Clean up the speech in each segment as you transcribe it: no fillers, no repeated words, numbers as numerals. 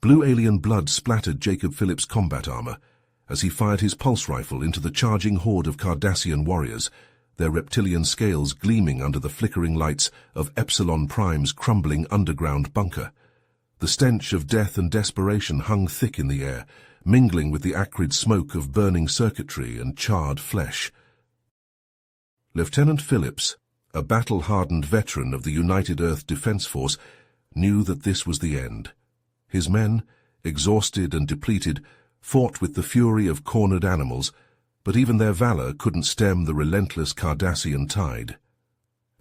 Blue alien blood splattered Jacob Phillips' combat armor as he fired his pulse rifle into the charging horde of Cardassian warriors, their reptilian scales gleaming under the flickering lights of Epsilon Prime's crumbling underground bunker. The stench of death and desperation hung thick in the air, mingling with the acrid smoke of burning circuitry and charred flesh. Lieutenant Phillips, a battle-hardened veteran of the United Earth Defense Force, knew that this was the end. His men, exhausted and depleted, fought with the fury of cornered animals, but even their valor couldn't stem the relentless Cardassian tide.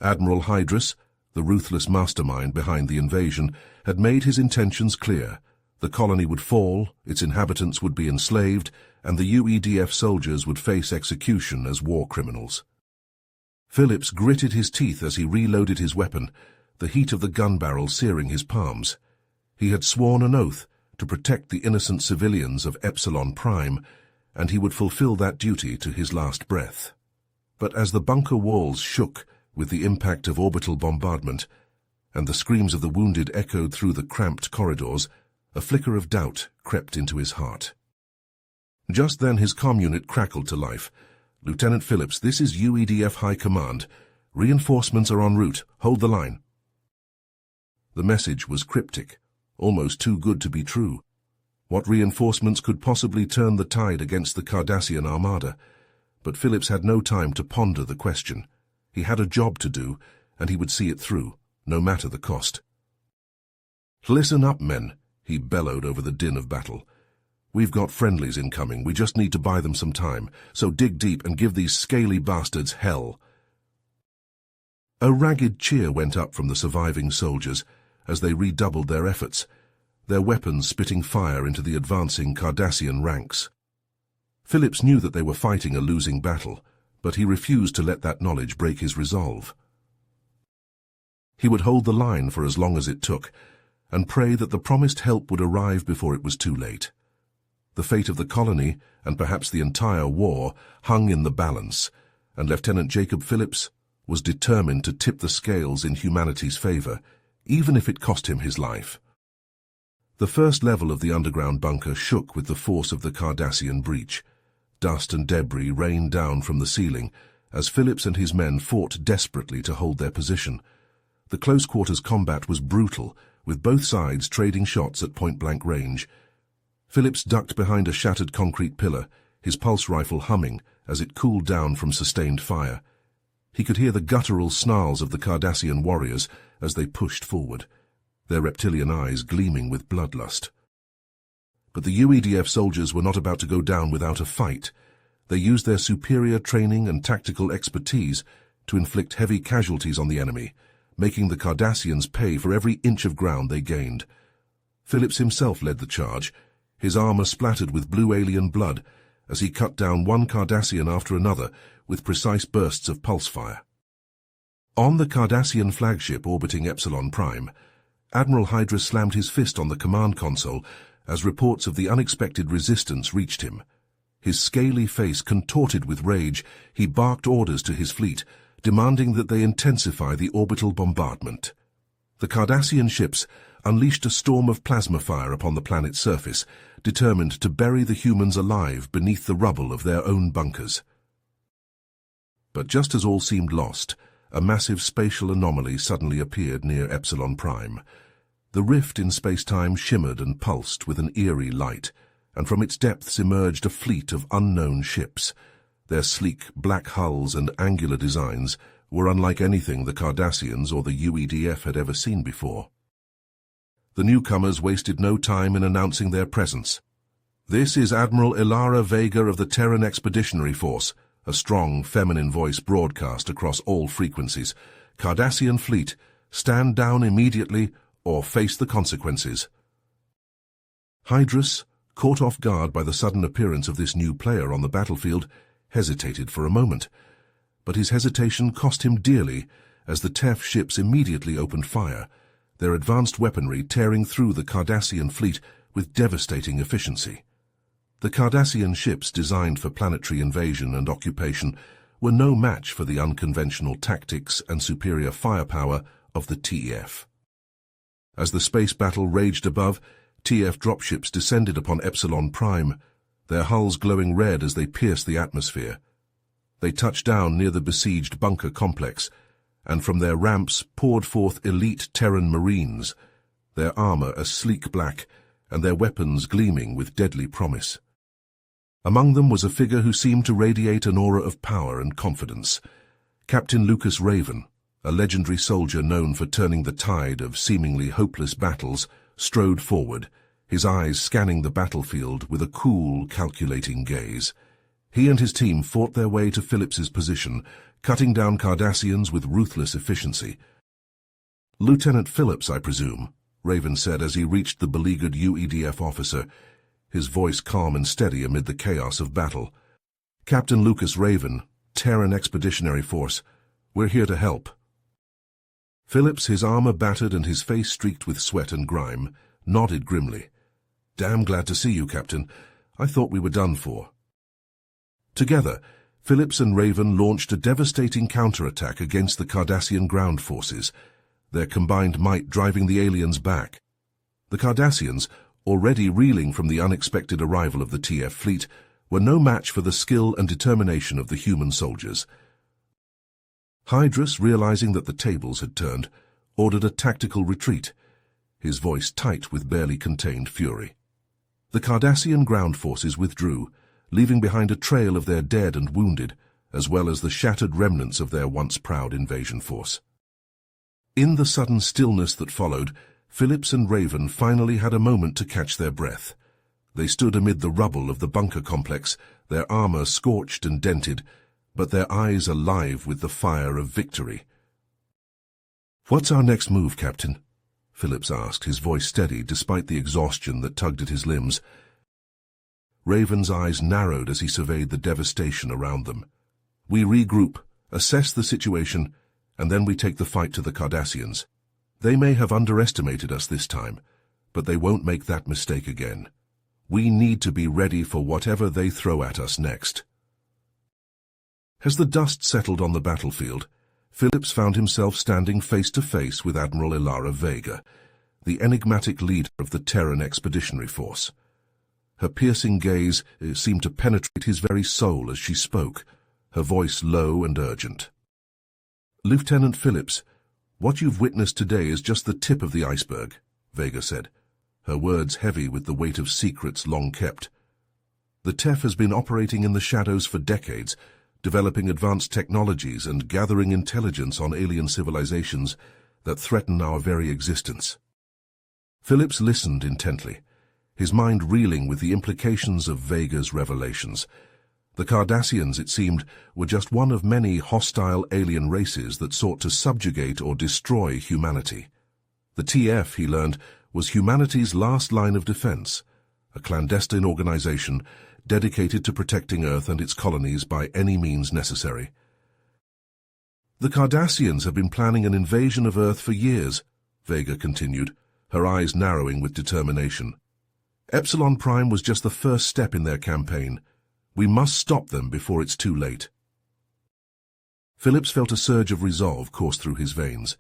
Admiral Hydrus, the ruthless mastermind behind the invasion, had made his intentions clear. The colony would fall, its inhabitants would be enslaved, and the UEDF soldiers would face execution as war criminals. Phillips gritted his teeth as he reloaded his weapon, the heat of the gun barrel searing his palms. He had sworn an oath to protect the innocent civilians of Epsilon Prime, and he would fulfill that duty to his last breath. But as the bunker walls shook with the impact of orbital bombardment, and the screams of the wounded echoed through the cramped corridors, a flicker of doubt crept into his heart. Just then his comm unit crackled to life. "Lieutenant Phillips, this is UEDF High Command. Reinforcements are en route. Hold the line." The message was cryptic, almost too good to be true. What reinforcements could possibly turn the tide against the Cardassian armada? But Phillips had no time to ponder the question. He had a job to do, and he would see it through, no matter the cost. "Listen up, men," he bellowed over the din of battle. "We've got friendlies incoming. We just need to buy them some time, so dig deep and give these scaly bastards hell." A ragged cheer went up from the surviving soldiers as they redoubled their efforts, their weapons spitting fire into the advancing Cardassian ranks. Phillips knew that they were fighting a losing battle, but he refused to let that knowledge break his resolve. He would hold the line for as long as it took, and pray that the promised help would arrive before it was too late. The fate of the colony, and perhaps the entire war, hung in the balance, and Lieutenant Jacob Phillips was determined to tip the scales in humanity's favor, even if it cost him his life. The first level of the underground bunker shook with the force of the Cardassian breach. Dust and debris rained down from the ceiling as Phillips and his men fought desperately to hold their position. The close-quarters combat was brutal, with both sides trading shots at point-blank range. Phillips ducked behind a shattered concrete pillar, his pulse rifle humming as it cooled down from sustained fire. He could hear the guttural snarls of the Cardassian warriors as they pushed forward, their reptilian eyes gleaming with bloodlust. But the UEDF soldiers were not about to go down without a fight. They used their superior training and tactical expertise to inflict heavy casualties on the enemy, making the Cardassians pay for every inch of ground they gained. Phillips himself led the charge, his armor splattered with blue alien blood as he cut down one Cardassian after another with precise bursts of pulse fire. On the Cardassian flagship orbiting Epsilon Prime, Admiral Hydrus slammed his fist on the command console as reports of the unexpected resistance reached him. His scaly face contorted with rage, he barked orders to his fleet, demanding that they intensify the orbital bombardment. The Cardassian ships unleashed a storm of plasma fire upon the planet's surface, determined to bury the humans alive beneath the rubble of their own bunkers. But just as all seemed lost, a massive spatial anomaly suddenly appeared near Epsilon Prime. The rift in space-time shimmered and pulsed with an eerie light, and from its depths emerged a fleet of unknown ships. Their sleek, black hulls and angular designs were unlike anything the Cardassians or the UEDF had ever seen before. The newcomers wasted no time in announcing their presence. "This is Admiral Ilara Vega of the Terran Expeditionary Force," a strong, feminine voice broadcast across all frequencies. "Cardassian fleet, stand down immediately or face the consequences." Hydrus, caught off guard by the sudden appearance of this new player on the battlefield, hesitated for a moment. But his hesitation cost him dearly as the TEF ships immediately opened fire, their advanced weaponry tearing through the Cardassian fleet with devastating efficiency. The Cardassian ships designed for planetary invasion and occupation were no match for the unconventional tactics and superior firepower of the TEF. As the space battle raged above, TF dropships descended upon Epsilon Prime, their hulls glowing red as they pierced the atmosphere. They touched down near the besieged bunker complex, and from their ramps poured forth elite Terran Marines, their armor a sleek black and their weapons gleaming with deadly promise. Among them was a figure who seemed to radiate an aura of power and confidence. Captain Lucas Raven, a legendary soldier known for turning the tide of seemingly hopeless battles, strode forward, his eyes scanning the battlefield with a cool, calculating gaze. He and his team fought their way to Phillips's position, cutting down Cardassians with ruthless efficiency. "Lieutenant Phillips, I presume," Raven said as he reached the beleaguered UEDF officer, his voice calm and steady amid the chaos of battle. "Captain Lucas Raven, Terran Expeditionary Force. We're here to help." Phillips, his armor battered and his face streaked with sweat and grime, nodded grimly. "Damn glad to see you, Captain. I thought we were done for." Together, Phillips and Raven launched a devastating counterattack against the Cardassian ground forces, their combined might driving the aliens back. The Cardassians, already reeling from the unexpected arrival of the TF fleet, were no match for the skill and determination of the human soldiers. Hydrus, realizing that the tables had turned, ordered a tactical retreat, his voice tight with barely contained fury. The Cardassian ground forces withdrew, leaving behind a trail of their dead and wounded, as well as the shattered remnants of their once proud invasion force. In the sudden stillness that followed, Phillips and Raven finally had a moment to catch their breath. They stood amid the rubble of the bunker complex, their armor scorched and dented, but their eyes alive with the fire of victory. "What's our next move, Captain?" Phillips asked, his voice steady despite the exhaustion that tugged at his limbs. Raven's eyes narrowed as he surveyed the devastation around them. "We regroup, assess the situation, and then we take the fight to the Cardassians. They may have underestimated us this time, but they won't make that mistake again. We need to be ready for whatever they throw at us next." As the dust settled on the battlefield, Phillips found himself standing face to face with Admiral Ilara Vega, the enigmatic leader of the Terran Expeditionary Force. Her piercing gaze seemed to penetrate his very soul as she spoke, her voice low and urgent. "Lieutenant Phillips, what you've witnessed today is just the tip of the iceberg," Vega said, her words heavy with the weight of secrets long kept. "The TEF has been operating in the shadows for decades, developing advanced technologies and gathering intelligence on alien civilizations that threaten our very existence." Phillips listened intently, his mind reeling with the implications of Vega's revelations. The Cardassians, it seemed, were just one of many hostile alien races that sought to subjugate or destroy humanity. The TF, he learned, was humanity's last line of defense, a clandestine organization dedicated to protecting Earth and its colonies by any means necessary. "The Cardassians have been planning an invasion of Earth for years," Vega continued, her eyes narrowing with determination. "Epsilon Prime was just the first step in their campaign. We must stop them before it's too late." Phillips felt a surge of resolve course through his veins.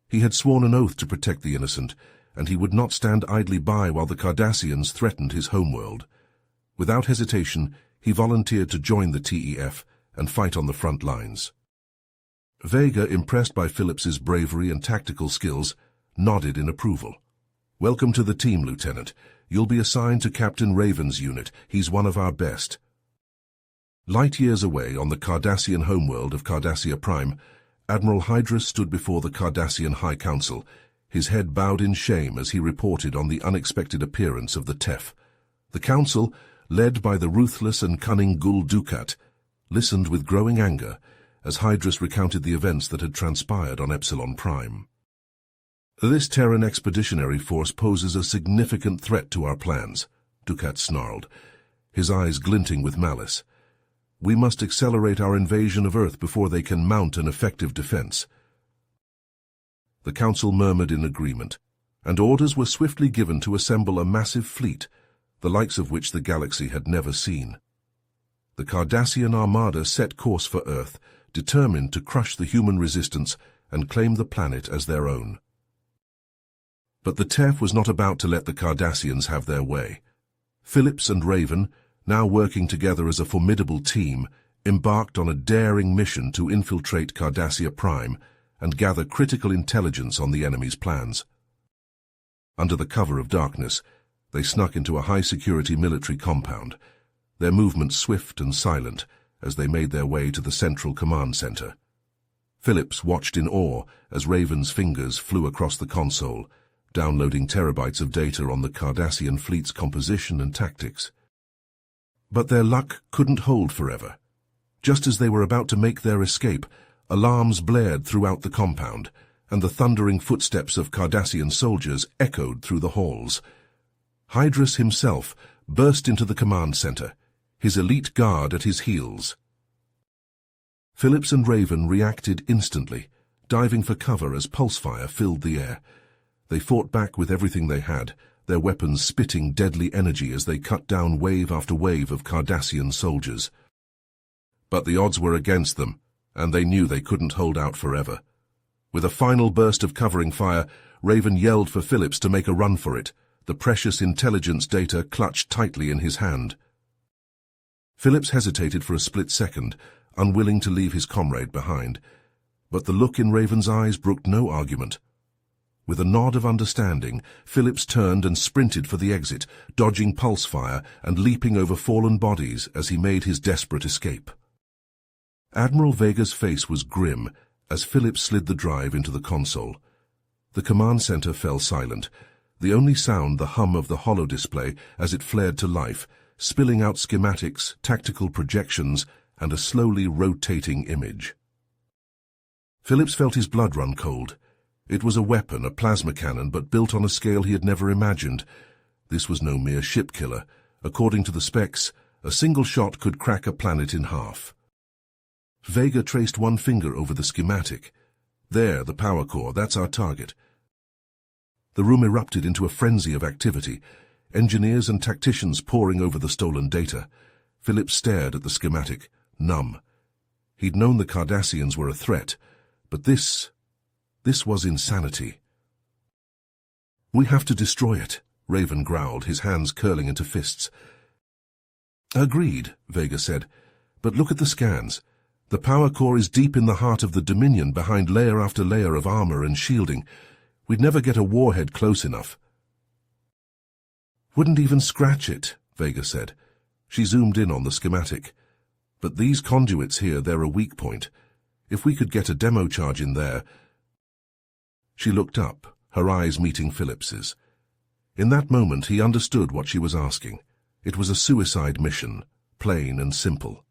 He had sworn an oath to protect the innocent, and he would not stand idly by while the Cardassians threatened his homeworld. Without hesitation, he volunteered to join the TEF and fight on the front lines. Vega, impressed by Phillips's bravery and tactical skills, nodded in approval. "Welcome to the team, Lieutenant. You'll be assigned to Captain Raven's unit. He's one of our best." Light years away on the Cardassian homeworld of Cardassia Prime, Admiral Hydrus stood before the Cardassian High Council, his head bowed in shame as he reported on the unexpected appearance of the TEF. The Council, led by the ruthless and cunning Gul Dukat, listened with growing anger as Hydrus recounted the events that had transpired on Epsilon Prime. "This Terran Expeditionary Force poses a significant threat to our plans," Dukat snarled, his eyes glinting with malice. "We must accelerate our invasion of Earth before they can mount an effective defense." The Council murmured in agreement, and orders were swiftly given to assemble a massive fleet, the likes of which the galaxy had never seen. The Cardassian armada set course for Earth, determined to crush the human resistance and claim the planet as their own. But the TEF was not about to let the Cardassians have their way. Phillips and Raven, now working together as a formidable team, embarked on a daring mission to infiltrate Cardassia Prime and gather critical intelligence on the enemy's plans. Under the cover of darkness, they snuck into a high-security military compound, their movements swift and silent as they made their way to the central command center. Phillips watched in awe as Raven's fingers flew across the console, downloading terabytes of data on the Cardassian fleet's composition and tactics. But their luck couldn't hold forever. Just as they were about to make their escape, alarms blared throughout the compound, and the thundering footsteps of Cardassian soldiers echoed through the halls. Hydrus himself burst into the command center, his elite guard at his heels. Phillips and Raven reacted instantly, diving for cover as pulse fire filled the air. They fought back with everything they had, their weapons spitting deadly energy as they cut down wave after wave of Cardassian soldiers. But the odds were against them, and they knew they couldn't hold out forever. With a final burst of covering fire, Raven yelled for Phillips to make a run for it, the precious intelligence data clutched tightly in his hand. Phillips hesitated for a split second, unwilling to leave his comrade behind, but the look in Raven's eyes brooked no argument. With a nod of understanding, Phillips turned and sprinted for the exit, dodging pulse fire and leaping over fallen bodies as he made his desperate escape. Admiral Vega's face was grim as Phillips slid the drive into the console. The command center fell silent, the only sound the hum of the holodisplay as it flared to life, spilling out schematics, tactical projections, and a slowly rotating image. Phillips felt his blood run cold. It was a weapon, a plasma cannon, but built on a scale he had never imagined. This was no mere ship killer. According to the specs, a single shot could crack a planet in half. Vega traced one finger over the schematic. There, the power core, that's our target. The room erupted into a frenzy of activity, engineers and tacticians poring over the stolen data. Phillips stared at the schematic, numb. He'd known the Cardassians were a threat, but this was insanity. "We have to destroy it," Raven growled, his hands curling into fists. "Agreed," Vega said, "but look at the scans. The power core is deep in the heart of the Dominion, behind layer after layer of armor and shielding. We'd never get a warhead close enough." "Wouldn't even scratch it," Vega said. She zoomed in on the schematic. "But these conduits here, they're a weak point. If we could get a demo charge in there—" She looked up, her eyes meeting Phillips's. In that moment, he understood what she was asking. It was a suicide mission, plain and simple.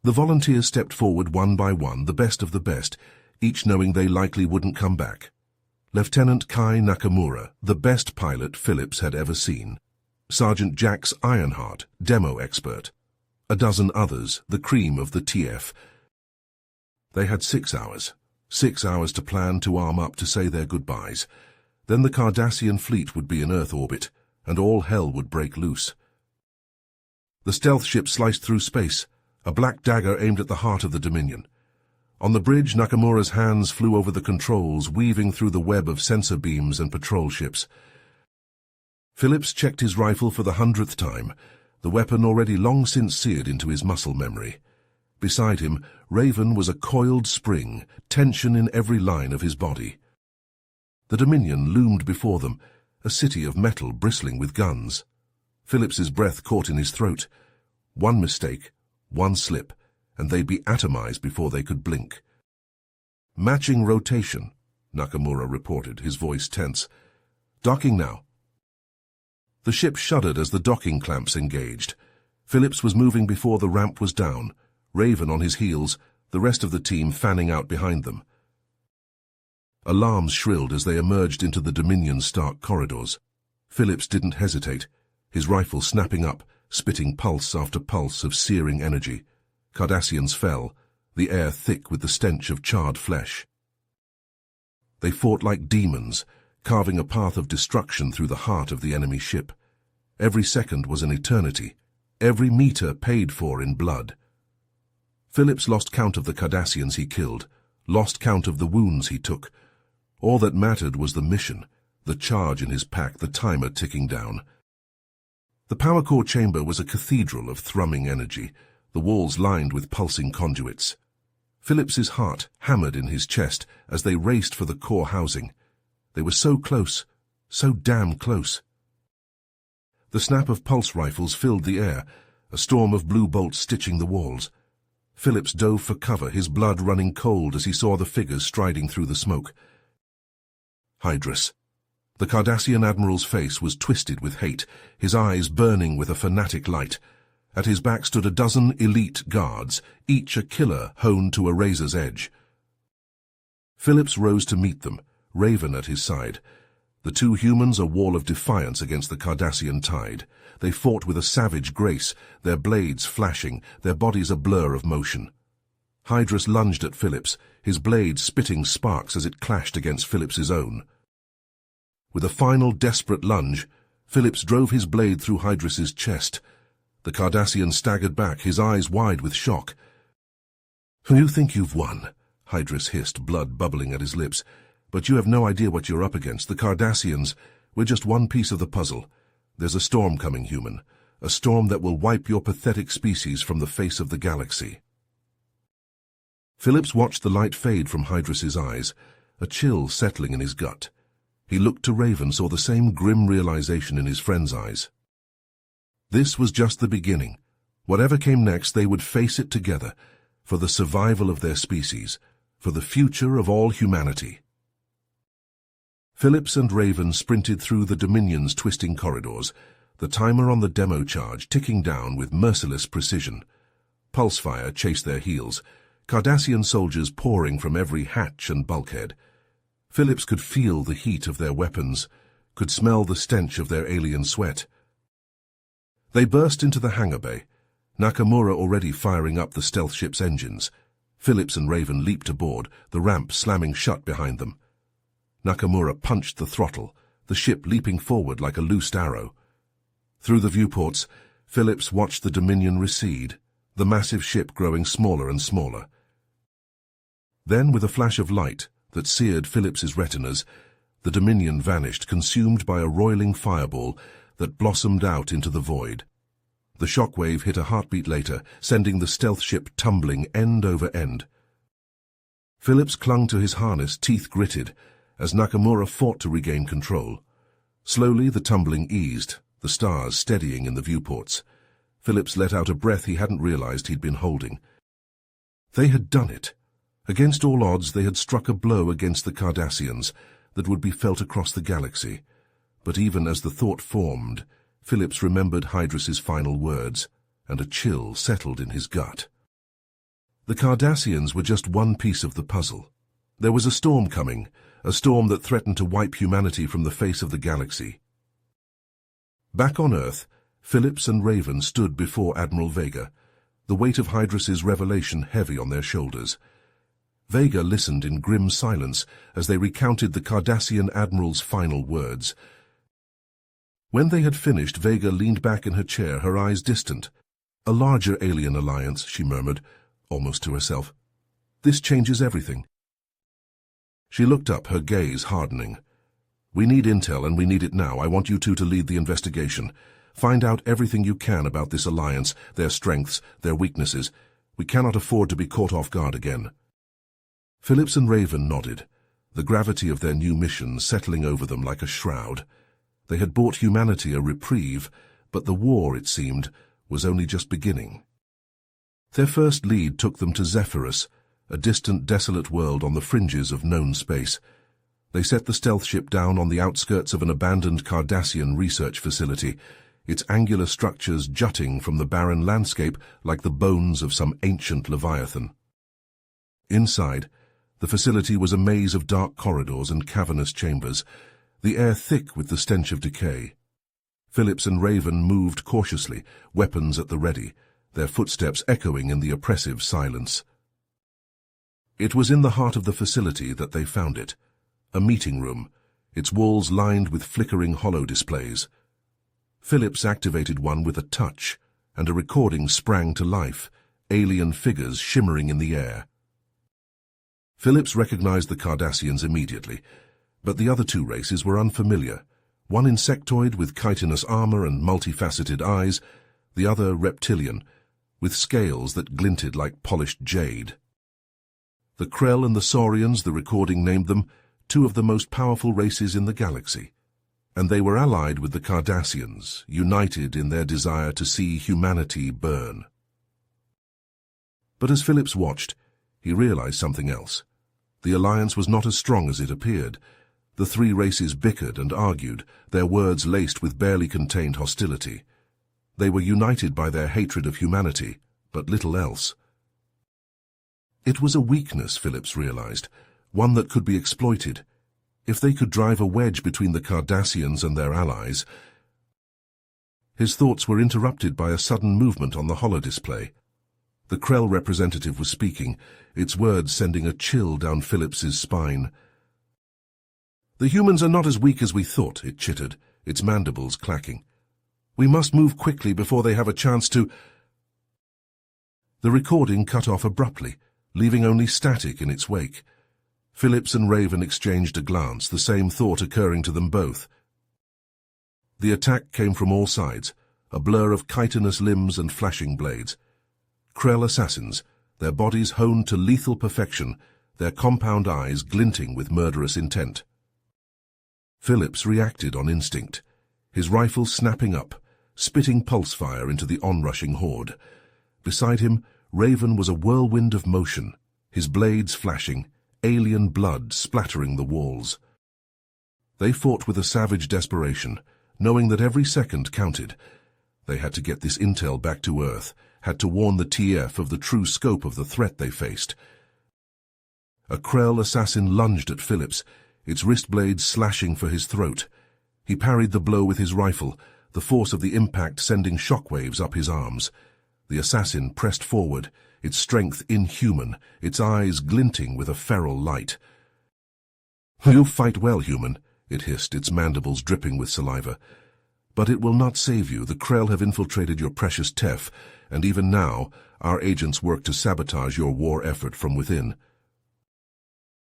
The volunteers stepped forward one by one, the best of the best, each knowing they likely wouldn't come back. Lieutenant Kai Nakamura, the best pilot Phillips had ever seen. Sergeant Jax Ironheart, demo expert. A dozen others, the cream of the TF. They had 6 hours. 6 hours to plan, to arm up, to say their goodbyes. Then the Cardassian fleet would be in Earth orbit, and all hell would break loose. The stealth ship sliced through space, a black dagger aimed at the heart of the Dominion. On the bridge, Nakamura's hands flew over the controls, weaving through the web of sensor beams and patrol ships. Phillips checked his rifle for the 100th time, the weapon already long since seared into his muscle memory. Beside him, Raven was a coiled spring, tension in every line of his body. The Dominion loomed before them, a city of metal bristling with guns. Phillips's breath caught in his throat. One mistake, one slip, and they'd be atomized before they could blink. "Matching rotation," Nakamura reported, his voice tense. "Docking now." The ship shuddered as the docking clamps engaged. Phillips was moving before the ramp was down, Raven on his heels, the rest of the team fanning out behind them. Alarms shrilled as they emerged into the Dominion's stark corridors. Phillips didn't hesitate, his rifle snapping up, spitting pulse after pulse of searing energy. Cardassians fell, the air thick with the stench of charred flesh. They fought like demons, carving a path of destruction through the heart of the enemy ship. Every second was an eternity, every meter paid for in blood. Phillips lost count of the Cardassians he killed, lost count of the wounds he took. All that mattered was the mission, the charge in his pack, the timer ticking down. The power core chamber was a cathedral of thrumming energy, the walls lined with pulsing conduits. Phillips's heart hammered in his chest as they raced for the core housing. They were so close, so damn close. The snap of pulse rifles filled the air, a storm of blue bolts stitching the walls. Phillips dove for cover, his blood running cold as he saw the figures striding through the smoke. Hydrus. The Cardassian admiral's face was twisted with hate, his eyes burning with a fanatic light. At his back stood a dozen elite guards, each a killer honed to a razor's edge. Phillips rose to meet them, Raven at his side. The two humans a wall of defiance against the Cardassian tide. They fought with a savage grace, their blades flashing, their bodies a blur of motion. Hydrus lunged at Phillips, his blade spitting sparks as it clashed against Phillips's own. With a final desperate lunge, Phillips drove his blade through Hydrus's chest. The Cardassian staggered back, his eyes wide with shock. "You think you've won," Hydrus hissed, blood bubbling at his lips. "But you have no idea what you're up against. The Cardassians, we're just one piece of the puzzle. There's a storm coming, human. A storm that will wipe your pathetic species from the face of the galaxy." Phillips watched the light fade from Hydrus's eyes, a chill settling in his gut. He looked to Raven, saw the same grim realization in his friend's eyes. This was just the beginning. Whatever came next, they would face it together, for the survival of their species, for the future of all humanity. Phillips and Raven sprinted through the Dominion's twisting corridors, the timer on the demo charge ticking down with merciless precision. Pulse fire chased their heels, Cardassian soldiers pouring from every hatch and bulkhead. Phillips could feel the heat of their weapons, could smell the stench of their alien sweat. They burst into the hangar bay, Nakamura already firing up the stealth ship's engines. Phillips and Raven leaped aboard, the ramp slamming shut behind them. Nakamura punched the throttle, the ship leaping forward like a loosed arrow. Through the viewports, Phillips watched the Dominion recede, the massive ship growing smaller and smaller. Then, with a flash of light that seared Phillips's retinas, the Dominion vanished, consumed by a roiling fireball that blossomed out into the void. The shockwave hit a heartbeat later, sending the stealth ship tumbling end over end. Phillips clung to his harness, teeth gritted, as Nakamura fought to regain control. Slowly the tumbling eased, the stars steadying in the viewports. Phillips let out a breath he hadn't realized he'd been holding. They had done it. Against all odds, they had struck a blow against the Cardassians that would be felt across the galaxy. But even as the thought formed, Phillips remembered Hydrus's final words, and a chill settled in his gut. The Cardassians were just one piece of the puzzle. There was a storm coming, a storm that threatened to wipe humanity from the face of the galaxy. Back on Earth, Phillips and Raven stood before Admiral Vega, the weight of Hydrus's revelation heavy on their shoulders. Vega listened in grim silence as they recounted the Cardassian admiral's final words. When they had finished, Vega leaned back in her chair, her eyes distant. "A larger alien alliance," she murmured, almost to herself. "This changes everything." She looked up, her gaze hardening. "We need intel, and we need it now. I want you two to lead the investigation. Find out everything you can about this alliance, their strengths, their weaknesses. We cannot afford to be caught off guard again." Phillips and Raven nodded, the gravity of their new mission settling over them like a shroud. They had brought humanity a reprieve, but the war, it seemed, was only just beginning. Their first lead took them to Zephyrus, a distant, desolate world on the fringes of known space. They set the stealth ship down on the outskirts of an abandoned Cardassian research facility, its angular structures jutting from the barren landscape like the bones of some ancient leviathan. Inside, the facility was a maze of dark corridors and cavernous chambers, the air thick with the stench of decay. Phillips and Raven moved cautiously, weapons at the ready, their footsteps echoing in the oppressive silence. It was in the heart of the facility that they found it, a meeting room, its walls lined with flickering holo displays. Phillips activated one with a touch, and a recording sprang to life, alien figures shimmering in the air. Phillips recognized the Cardassians immediately, But the other two races were unfamiliar. One insectoid with chitinous armor and multifaceted eyes, the other reptilian, with scales that glinted like polished jade. The Krell and the Saurians, the recording named them, two of the most powerful races in the galaxy. And they were allied with the Cardassians, united in their desire to see humanity burn. But as Phillips watched, he realized something else. The alliance was not as strong as it appeared. The three races bickered and argued, their words laced with barely contained hostility. They were united by their hatred of humanity, but little else. It was a weakness, Phillips realized, one that could be exploited. If they could drive a wedge between the Cardassians and their allies. His thoughts were interrupted by a sudden movement on the holodisplay. The Krell representative was speaking, its words sending a chill down Phillips's spine. "The humans are not as weak as we thought," it chittered, its mandibles clacking. "We must move quickly before they have a chance to—" The recording cut off abruptly, leaving only static in its wake. Phillips and Raven exchanged a glance, the same thought occurring to them both. The attack came from all sides, a blur of chitinous limbs and flashing blades. Krell assassins, their bodies honed to lethal perfection, their compound eyes glinting with murderous intent. Phillips reacted on instinct, his rifle snapping up, spitting pulse fire into the onrushing horde. Beside him, Raven was a whirlwind of motion, his blades flashing, alien blood splattering the walls. They fought with a savage desperation, knowing that every second counted. They had to get this intel back to Earth, had to warn the TF of the true scope of the threat they faced. A Krell assassin lunged at Phillips, its wrist blades slashing for his throat. He parried the blow with his rifle, the force of the impact sending shockwaves up his arms. The assassin pressed forward, its strength inhuman, its eyes glinting with a feral light. "You fight well, human," it hissed, its mandibles dripping with saliva. "But it will not save you. The Krell have infiltrated your precious Tef, and even now, our agents work to sabotage your war effort from within."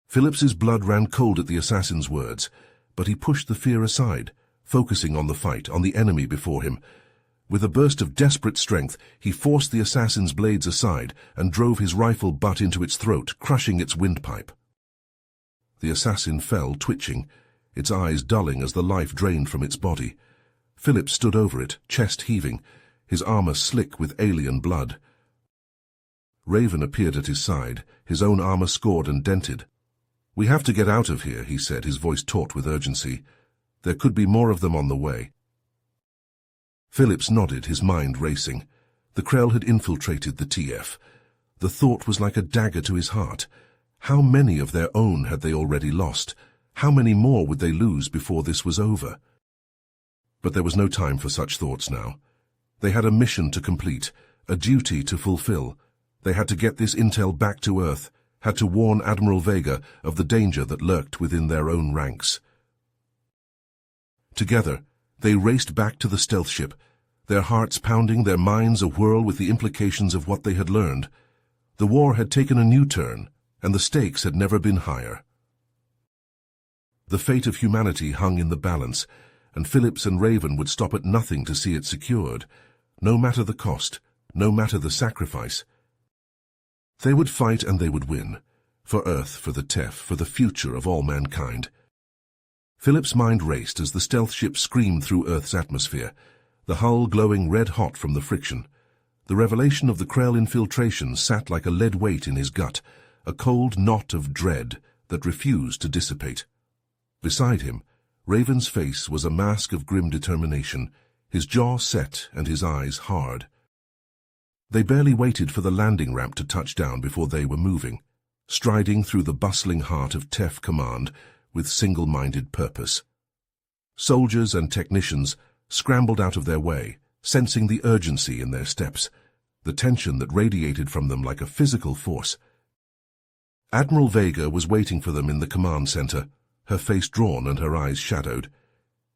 Phillips's blood ran cold at the assassin's words, but he pushed the fear aside, focusing on the fight, on the enemy before him. With a burst of desperate strength, he forced the assassin's blades aside and drove his rifle butt into its throat, crushing its windpipe. The assassin fell, twitching, its eyes dulling as the life drained from its body. Phillips stood over it, chest heaving, his armor slick with alien blood. Raven appeared at his side, his own armor scored and dented. "We have to get out of here," he said, his voice taut with urgency. "There could be more of them on the way." Phillips nodded, his mind racing. The Krell had infiltrated the TF. The thought was like a dagger to his heart. How many of their own had they already lost? How many more would they lose before this was over? But there was no time for such thoughts now. They had a mission to complete, a duty to fulfill. They had to get this intel back to Earth, had to warn Admiral Vega of the danger that lurked within their own ranks. Together, they raced back to the stealth ship, their hearts pounding, their minds awhirl with the implications of what they had learned. The war had taken a new turn, and the stakes had never been higher. The fate of humanity hung in the balance, and Phillips and Raven would stop at nothing to see it secured, no matter the cost, no matter the sacrifice. They would fight and they would win, for Earth, for the Tef, for the future of all mankind. Phillips' mind raced as the stealth ship screamed through Earth's atmosphere, the hull glowing red-hot from the friction. The revelation of the Krell infiltration sat like a lead weight in his gut, a cold knot of dread that refused to dissipate. Beside him, Raven's face was a mask of grim determination, his jaw set and his eyes hard. They barely waited for the landing ramp to touch down before they were moving, striding through the bustling heart of Tef Command with single-minded purpose. Soldiers and technicians scrambled out of their way, sensing the urgency in their steps, the tension that radiated from them like a physical force. Admiral Vega was waiting for them in the command center, her face drawn and her eyes shadowed.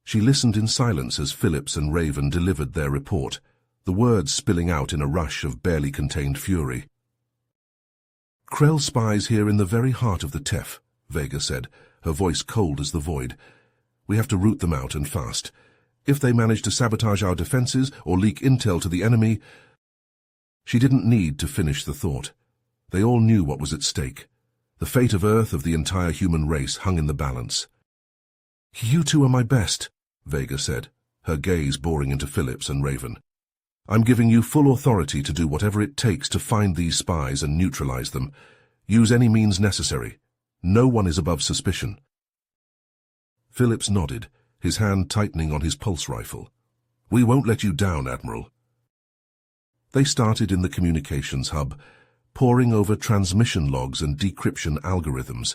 She listened in silence as Phillips and Raven delivered their report, the words spilling out in a rush of barely contained fury. "Krell spies here in the very heart of the Tef," Vega said, her voice cold as the void. "We have to root them out, and fast. If they manage to sabotage our defenses or leak intel to the enemy—" She didn't need to finish the thought. They all knew what was at stake. The fate of Earth, of the entire human race, hung in the balance. "You two are my best," Vega said, her gaze boring into Phillips and Raven. "I'm giving you full authority to do whatever it takes to find these spies and neutralize them. Use any means necessary. No one is above suspicion." Phillips nodded, his hand tightening on his pulse rifle. "We won't let you down, Admiral." They started in the communications hub, poring over transmission logs and decryption algorithms,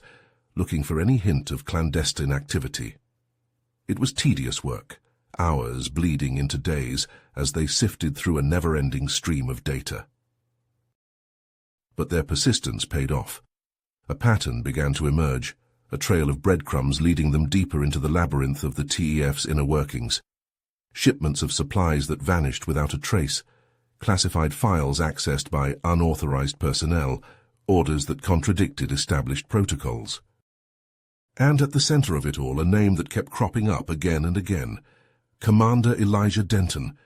looking for any hint of clandestine activity. It was tedious work, hours bleeding into days as they sifted through a never-ending stream of data. But their persistence paid off. A pattern began to emerge, a trail of breadcrumbs leading them deeper into the labyrinth of the TEF's inner workings. Shipments of supplies that vanished without a trace, classified files accessed by unauthorized personnel, orders that contradicted established protocols. And at the center of it all, a name that kept cropping up again and again: Commander Elijah Denton.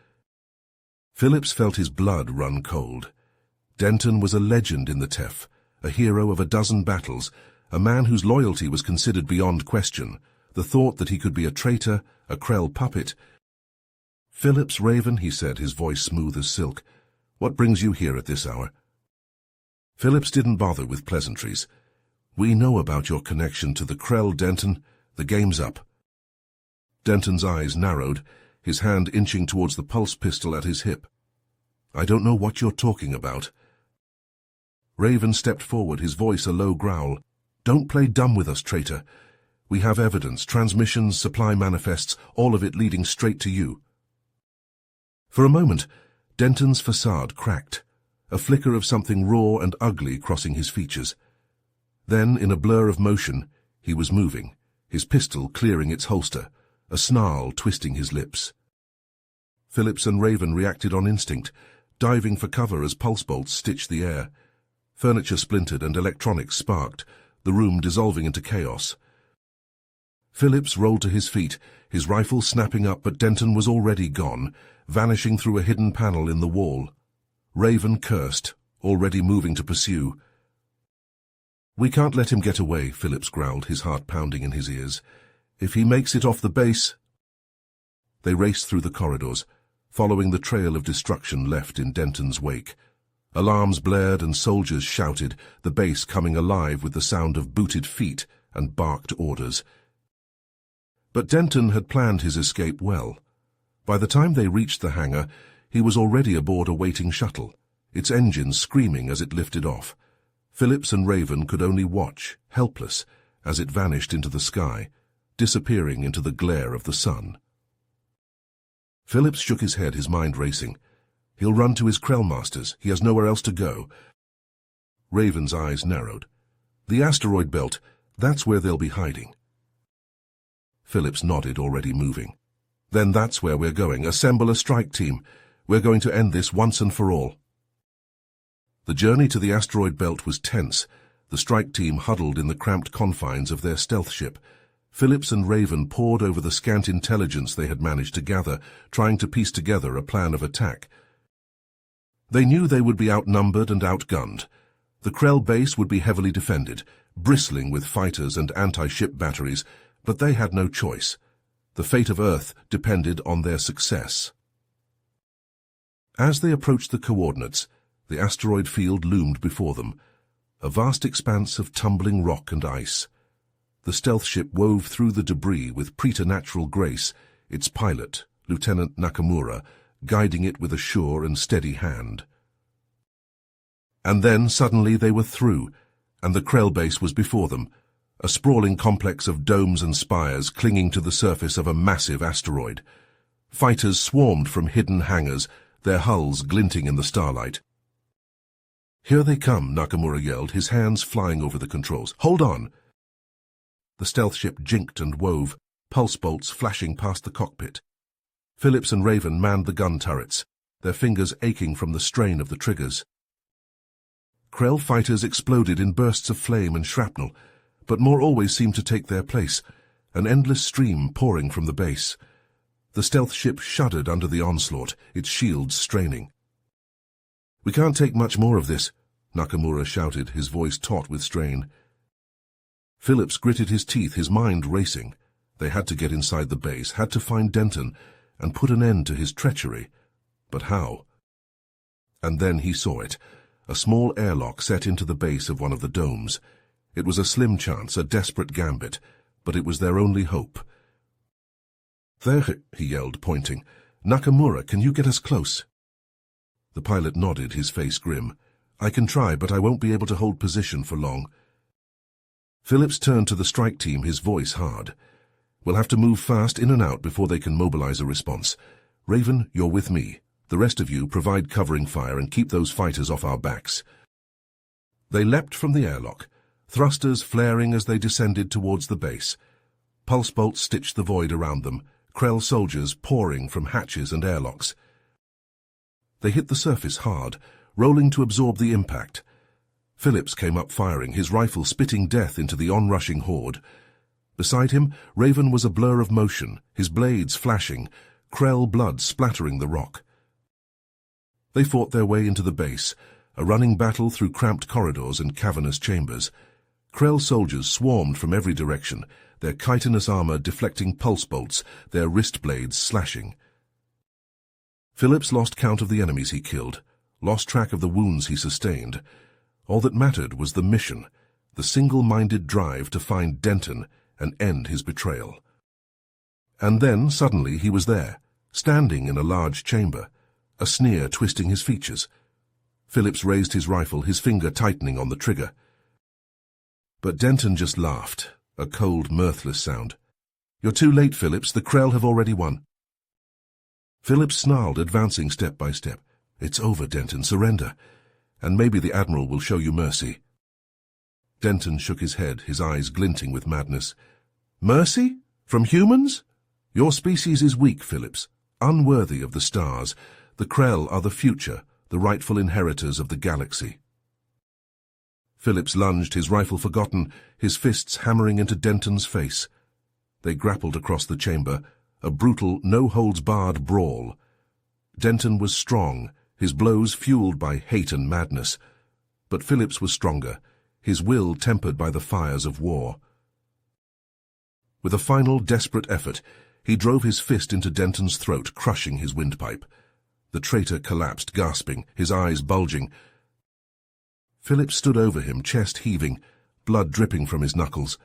Phillips felt his blood run cold. Denton was a legend in the TEF, a hero of a dozen battles, a man whose loyalty was considered beyond question. The thought that he could be a traitor, a Krell puppet— "Phillips, Raven," he said, his voice smooth as silk, "what brings you here at this hour?" Phillips didn't bother with pleasantries. "We know about your connection to the Krell, Denton. The game's up." Denton's eyes narrowed, his hand inching towards the pulse pistol at his hip. "I don't know what you're talking about." Raven stepped forward, his voice a low growl. "Don't play dumb with us, traitor. We have evidence, transmissions, supply manifests, all of it leading straight to you." For a moment, Denton's facade cracked, a flicker of something raw and ugly crossing his features. Then, in a blur of motion, he was moving, his pistol clearing its holster, a snarl twisting his lips. Phillips and Raven reacted on instinct, diving for cover as pulse bolts stitched the air. Furniture splintered and electronics sparked, the room dissolving into chaos. Phillips rolled to his feet, his rifle snapping up, but Denton was already gone, vanishing through a hidden panel in the wall. Raven cursed, already moving to pursue. "We can't let him get away," Phillips growled, his heart pounding in his ears. "If he makes it off the base—" They raced through the corridors, following the trail of destruction left in Denton's wake. Alarms blared and soldiers shouted, the base coming alive with the sound of booted feet and barked orders. But Denton had planned his escape well. By the time they reached the hangar, he was already aboard a waiting shuttle, its engines screaming as it lifted off. Phillips and Raven could only watch, helpless, as it vanished into the sky, disappearing into the glare of the sun. Phillips shook his head, his mind racing. He'll run to his Krell masters. He has nowhere else to go. Raven's eyes narrowed. "The asteroid belt, that's where they'll be hiding." Phillips nodded, already moving. "Then that's where we're going. Assemble a strike team. We're going to end this once and for all." The journey to the asteroid belt was tense, the strike team huddled in the cramped confines of their stealth ship. Phillips and Raven pored over the scant intelligence they had managed to gather, trying to piece together a plan of attack. They knew they would be outnumbered and outgunned. The Krell base would be heavily defended, bristling with fighters and anti-ship batteries, but they had no choice. The fate of Earth depended on their success. As they approached the coordinates, the asteroid field loomed before them, a vast expanse of tumbling rock and ice. The stealth ship wove through the debris with preternatural grace, its pilot, Lieutenant Nakamura, guiding it with a sure and steady hand. And then suddenly they were through, and the Krell base was before them, a sprawling complex of domes and spires clinging to the surface of a massive asteroid. Fighters swarmed from hidden hangars, their hulls glinting in the starlight. "Here they come," Nakamura yelled, his hands flying over the controls. "Hold on!" The stealth ship jinked and wove, pulse bolts flashing past the cockpit. Phillips and Raven manned the gun turrets, their fingers aching from the strain of the triggers. Krell fighters exploded in bursts of flame and shrapnel, but more always seemed to take their place, an endless stream pouring from the base. The stealth ship shuddered under the onslaught, its shields straining. "We can't take much more of this," Nakamura shouted, his voice taut with strain. Phillips gritted his teeth, his mind racing. They had to get inside the base, had to find Denton, and put an end to his treachery. But how? And then he saw it, a small airlock set into the base of one of the domes. It was a slim chance, a desperate gambit, but it was their only hope. "There," he yelled, pointing. "Nakamura, can you get us close?" The pilot nodded, his face grim. "I can try, but I won't be able to hold position for long." Phillips turned to the strike team, his voice hard. "We'll have to move fast in and out before they can mobilize a response. Raven, you're with me. The rest of you provide covering fire and keep those fighters off our backs." They leapt from the airlock, thrusters flaring as they descended towards the base. Pulse bolts stitched the void around them, Krell soldiers pouring from hatches and airlocks. They hit the surface hard, rolling to absorb the impact. Phillips came up firing, his rifle spitting death into the onrushing horde. Beside him, Raven was a blur of motion, his blades flashing, Krell blood splattering the rock. They fought their way into the base, a running battle through cramped corridors and cavernous chambers. Krell soldiers swarmed from every direction, their chitinous armor deflecting pulse bolts, their wrist blades slashing. Phillips lost count of the enemies he killed, lost track of the wounds he sustained. All that mattered was the mission, the single-minded drive to find Denton and end his betrayal. And then, suddenly, he was there, standing in a large chamber, a sneer twisting his features. Phillips raised his rifle, his finger tightening on the trigger. But Denton just laughed, a cold, mirthless sound. "You're too late, Phillips. The Krell have already won." Phillips snarled, advancing step by step. "It's over, Denton. Surrender. And maybe the Admiral will show you mercy." Denton shook his head, his eyes glinting with madness. "Mercy? From humans? Your species is weak, Phillips, unworthy of the stars. The Krell are the future, the rightful inheritors of the galaxy." Phillips lunged, his rifle forgotten, his fists hammering into Denton's face. They grappled across the chamber, a brutal, no-holds-barred brawl. Denton was strong, his blows fueled by hate and madness. But Phillips was stronger, his will tempered by the fires of war. With a final, desperate effort, he drove his fist into Denton's throat, crushing his windpipe. The traitor collapsed, gasping, his eyes bulging. Phillips stood over him, chest heaving, blood dripping from his knuckles.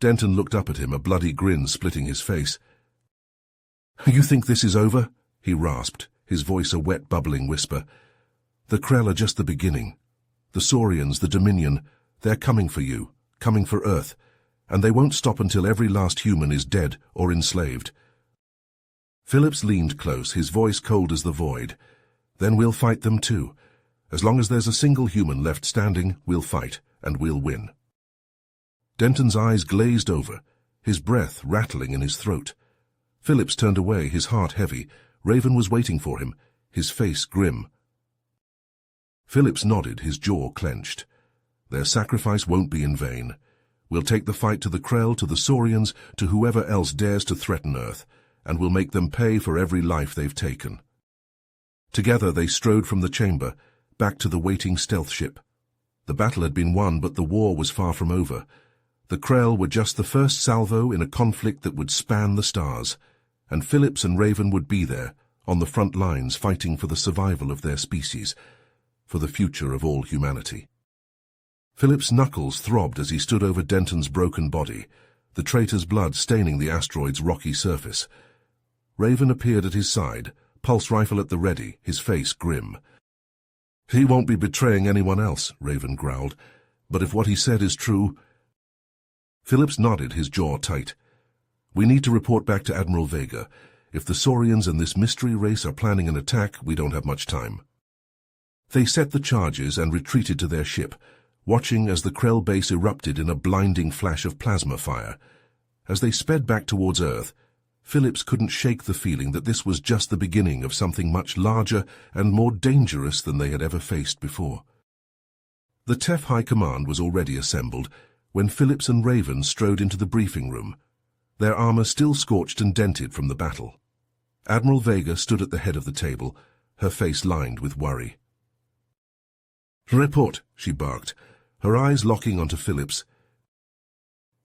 Denton looked up at him, a bloody grin splitting his face. "You think this is over?" he rasped, his voice a wet, bubbling whisper. "The Krell are just the beginning. The Saurians, the Dominion, they're coming for you, coming for Earth, and they won't stop until every last human is dead or enslaved." Phillips leaned close, his voice cold as the void. "Then we'll fight them too. As long as there's a single human left standing, we'll fight, and we'll win." Denton's eyes glazed over, his breath rattling in his throat. Phillips turned away, his heart heavy. Raven was waiting for him, his face grim. Phillips nodded, his jaw clenched. "Their sacrifice won't be in vain. We'll take the fight to the Krell, to the Saurians, to whoever else dares to threaten Earth, and we'll make them pay for every life they've taken." Together they strode from the chamber, back to the waiting stealth ship. The battle had been won, but the war was far from over. The Krell were just the first salvo in a conflict that would span the stars, and Phillips and Raven would be there, on the front lines fighting for the survival of their species, for the future of all humanity. Phillips' knuckles throbbed as he stood over Denton's broken body, the traitor's blood staining the asteroid's rocky surface. Raven appeared at his side, pulse rifle at the ready, his face grim. "He won't be betraying anyone else," Raven growled, "but if what he said is true—" Phillips nodded, his jaw tight. "We need to report back to Admiral Vega. If the Saurians and this mystery race are planning an attack, we don't have much time." They set the charges and retreated to their ship, watching as the Krell base erupted in a blinding flash of plasma fire. As they sped back towards Earth, Phillips couldn't shake the feeling that this was just the beginning of something much larger and more dangerous than they had ever faced before. The TEF High Command was already assembled, when Phillips and Raven strode into the briefing room, their armor still scorched and dented from the battle. Admiral Vega stood at the head of the table, her face lined with worry. "Report," she barked, her eyes locking onto Phillips.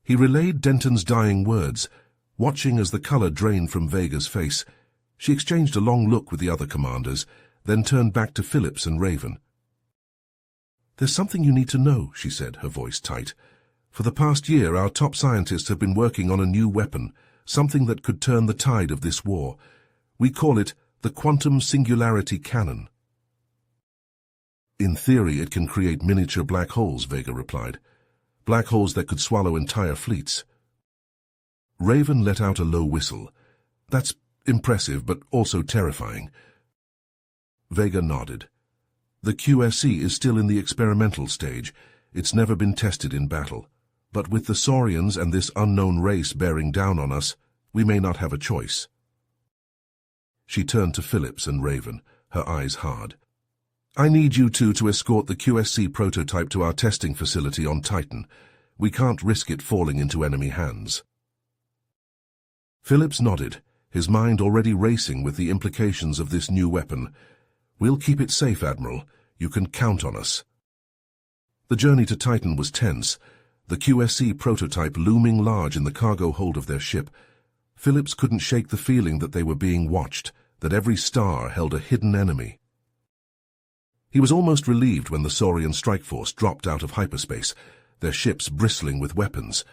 He relayed Denton's dying words, watching as the color drained from Vega's face. She exchanged a long look with the other commanders, then turned back to Phillips and Raven. "There's something you need to know," she said, her voice tight. "For the past year, our top scientists have been working on a new weapon, something that could turn the tide of this war. We call it the Quantum Singularity Cannon." "In theory, it can create miniature black holes," Vega replied. "Black holes that could swallow entire fleets." Raven let out a low whistle. "That's impressive, but also terrifying." Vega nodded. "The QSC is still in the experimental stage. It's never been tested in battle. But with the Saurians and this unknown race bearing down on us, we may not have a choice." She turned to Phillips and Raven, her eyes hard. "I need you two to escort the QSC prototype to our testing facility on Titan. We can't risk it falling into enemy hands." Phillips nodded, his mind already racing with the implications of this new weapon. "We'll keep it safe, Admiral. You can count on us." The journey to Titan was tense, the QSC prototype looming large in the cargo hold of their ship. Phillips couldn't shake the feeling that they were being watched, that every star held a hidden enemy. He was almost relieved when the Saurian strike force dropped out of hyperspace, their ships bristling with weapons.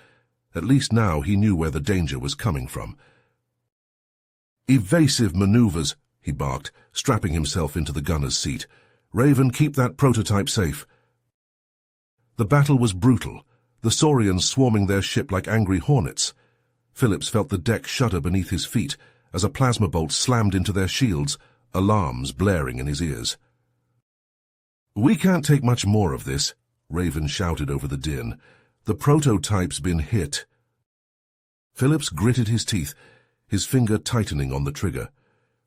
At least now he knew where the danger was coming from. "Evasive maneuvers," he barked, strapping himself into the gunner's seat. "Raven, keep that prototype safe." The battle was brutal, the Saurians swarming their ship like angry hornets. Phillips felt the deck shudder beneath his feet as a plasma bolt slammed into their shields, alarms blaring in his ears. "We can't take much more of this," Raven shouted over the din. "The prototype's been hit." Phillips gritted his teeth, his finger tightening on the trigger.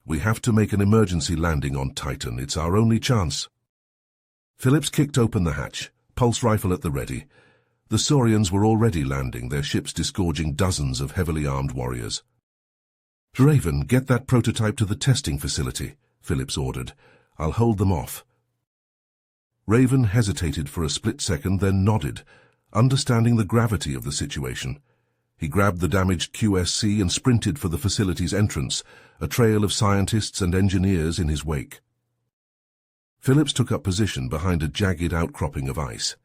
"We have to make an emergency landing on Titan. It's our only chance." Phillips kicked open the hatch, pulse rifle at the ready. The Saurians were already landing, their ships disgorging dozens of heavily armed warriors. "Raven, get that prototype to the testing facility," Phillips ordered. "I'll hold them off." Raven hesitated for a split second, then nodded, understanding the gravity of the situation. He grabbed the damaged QSC and sprinted for the facility's entrance, a trail of scientists and engineers in his wake. Phillips took up position behind a jagged outcropping of ice.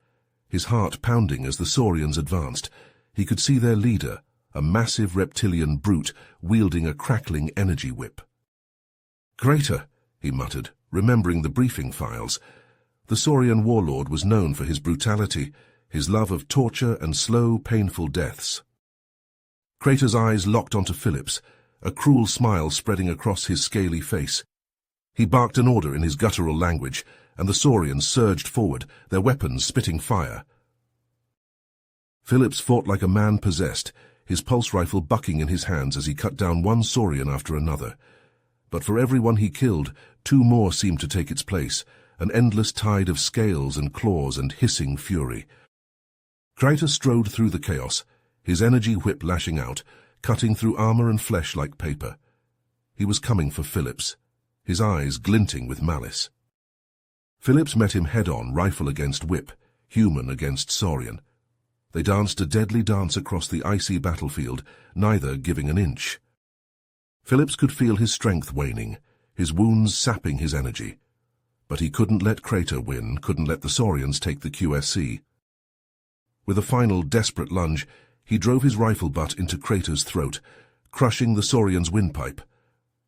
His heart pounding as the Saurians advanced. He could see their leader, a massive reptilian brute, wielding a crackling energy whip. "Crater," he muttered, remembering the briefing files. The Saurian warlord was known for his brutality, his love of torture and slow, painful deaths. Crater's eyes locked onto Phillips, a cruel smile spreading across his scaly face. He barked an order in his guttural language, and the Saurians surged forward, their weapons spitting fire. Phillips fought like a man possessed, his pulse rifle bucking in his hands as he cut down one Saurian after another. But for every one he killed, two more seemed to take its place, an endless tide of scales and claws and hissing fury. Crater strode through the chaos, his energy whip lashing out, cutting through armor and flesh like paper. He was coming for Phillips, his eyes glinting with malice. Phillips met him head-on, rifle against whip, human against Saurian. They danced a deadly dance across the icy battlefield, neither giving an inch. Phillips could feel his strength waning, his wounds sapping his energy. But he couldn't let Crater win, couldn't let the Saurians take the QSC. With a final desperate lunge, he drove his rifle butt into Crater's throat, crushing the Saurian's windpipe.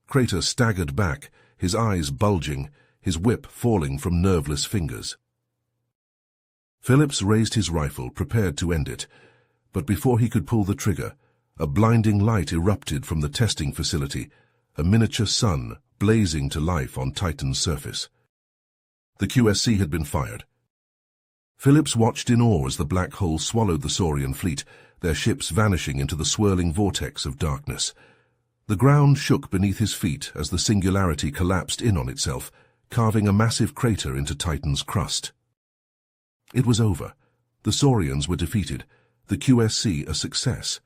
Crater staggered back, his eyes bulging, his whip falling from nerveless fingers. Phillips raised his rifle, prepared to end it, but before he could pull the trigger, a blinding light erupted from the testing facility, a miniature sun blazing to life on Titan's surface. The QSC had been fired. Phillips watched in awe as the black hole swallowed the Saurian fleet, their ships vanishing into the swirling vortex of darkness. The ground shook beneath his feet as the singularity collapsed in on itself, carving a massive crater into Titan's crust. It was over. The Saurians were defeated, the QSC a success.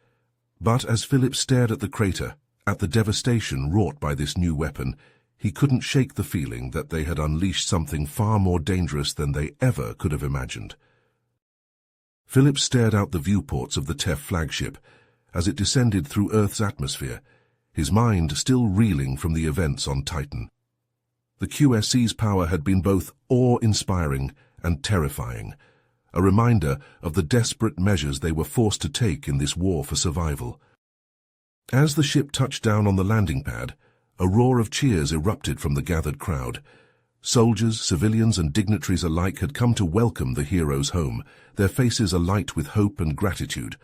But as Philip stared at the crater, at the devastation wrought by this new weapon, he couldn't shake the feeling that they had unleashed something far more dangerous than they ever could have imagined. Philip stared out the viewports of the TEF flagship as it descended through Earth's atmosphere, his mind still reeling from the events on Titan. The QSC's power had been both awe-inspiring and terrifying, a reminder of the desperate measures they were forced to take in this war for survival. As the ship touched down on the landing pad, a roar of cheers erupted from the gathered crowd. Soldiers, civilians, and dignitaries alike had come to welcome the heroes home, their faces alight with hope and gratitude.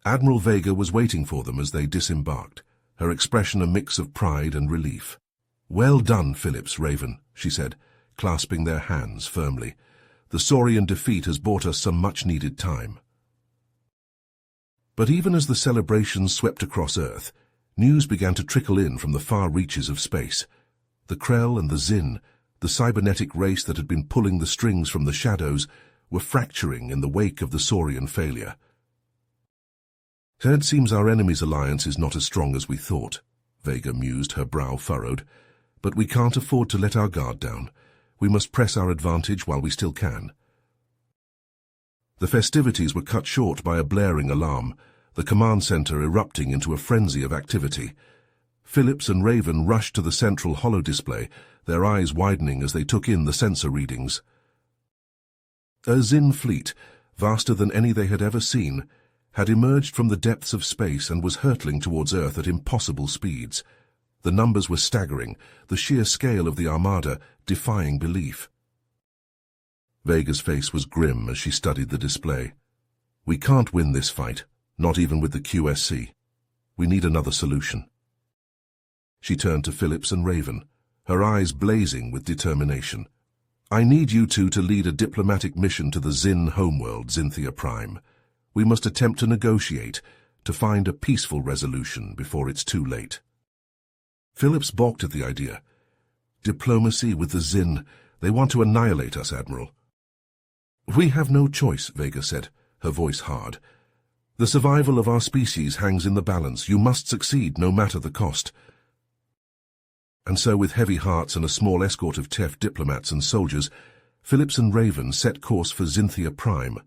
Admiral Vega was waiting for them as they disembarked, her expression a mix of pride and relief. "Well done, Phillips, Raven," she said, clasping their hands firmly. "The Saurian defeat has bought us some much-needed time." But even as the celebrations swept across Earth, news began to trickle in from the far reaches of space. The Krell and the Zin, the cybernetic race that had been pulling the strings from the shadows, were fracturing in the wake of the Saurian failure. "It seems our enemy's alliance is not as strong as we thought," Vega mused, her brow furrowed. "But we can't afford to let our guard down. We must press our advantage while we still can." The festivities were cut short by a blaring alarm, the command center erupting into a frenzy of activity. Phillips and Raven rushed to the central holodisplay, their eyes widening as they took in the sensor readings. A Zin fleet, vaster than any they had ever seen, had emerged from the depths of space and was hurtling towards Earth at impossible speeds. The numbers were staggering, the sheer scale of the armada defying belief. Vega's face was grim as she studied the display. "We can't win this fight, not even with the QSC. We need another solution." She turned to Phillips and Raven, her eyes blazing with determination. "I need you two to lead a diplomatic mission to the Zin homeworld, Zinthia Prime. We must attempt to negotiate, to find a peaceful resolution before it's too late." Phillips balked at the idea. "Diplomacy with the Zin. They want to annihilate us, Admiral." "We have no choice," Vega said, her voice hard. "The survival of our species hangs in the balance. You must succeed, no matter the cost." And so, with heavy hearts and a small escort of TEF diplomats and soldiers, Phillips and Raven set course for Zinthia Prime,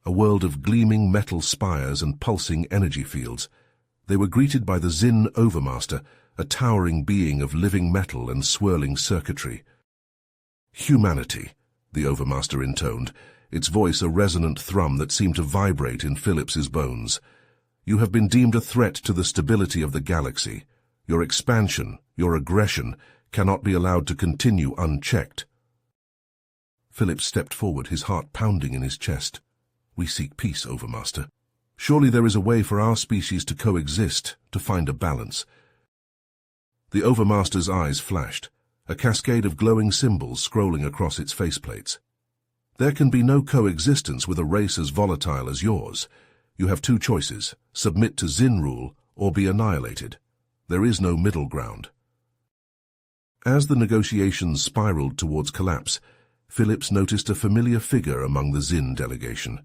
a world of gleaming metal spires and pulsing energy fields. They were greeted by the Zin Overmaster, a towering being of living metal and swirling circuitry. "Humanity," the Overmaster intoned, its voice a resonant thrum that seemed to vibrate in Phillips's bones. "You have been deemed a threat to the stability of the galaxy. Your expansion, your aggression, cannot be allowed to continue unchecked." Phillips stepped forward, his heart pounding in his chest. "We seek peace, Overmaster. Surely there is a way for our species to coexist, to find a balance." The Overmaster's eyes flashed, a cascade of glowing symbols scrolling across its faceplates. "There can be no coexistence with a race as volatile as yours. You have two choices: submit to Zin rule or be annihilated. There is no middle ground." As the negotiations spiraled towards collapse, Phillips noticed a familiar figure among the Zin delegation: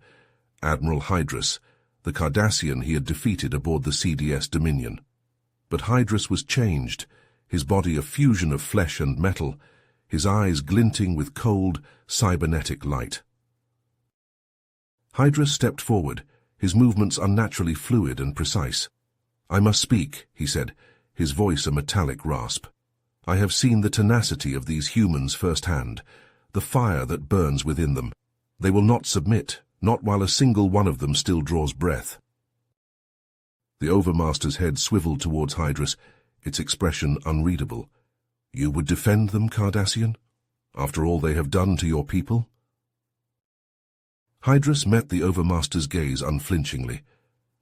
Admiral Hydrus, the Cardassian he had defeated aboard the CDS Dominion. But Hydrus was changed, his body a fusion of flesh and metal, his eyes glinting with cold, cybernetic light. Hydrus stepped forward, his movements unnaturally fluid and precise. "I must speak," he said, his voice a metallic rasp. "I have seen the tenacity of these humans firsthand, the fire that burns within them. They will not submit, not while a single one of them still draws breath." The Overmaster's head swiveled towards Hydrus, its expression unreadable. "You would defend them, Cardassian? After all they have done to your people?" Hydrus met the Overmaster's gaze unflinchingly.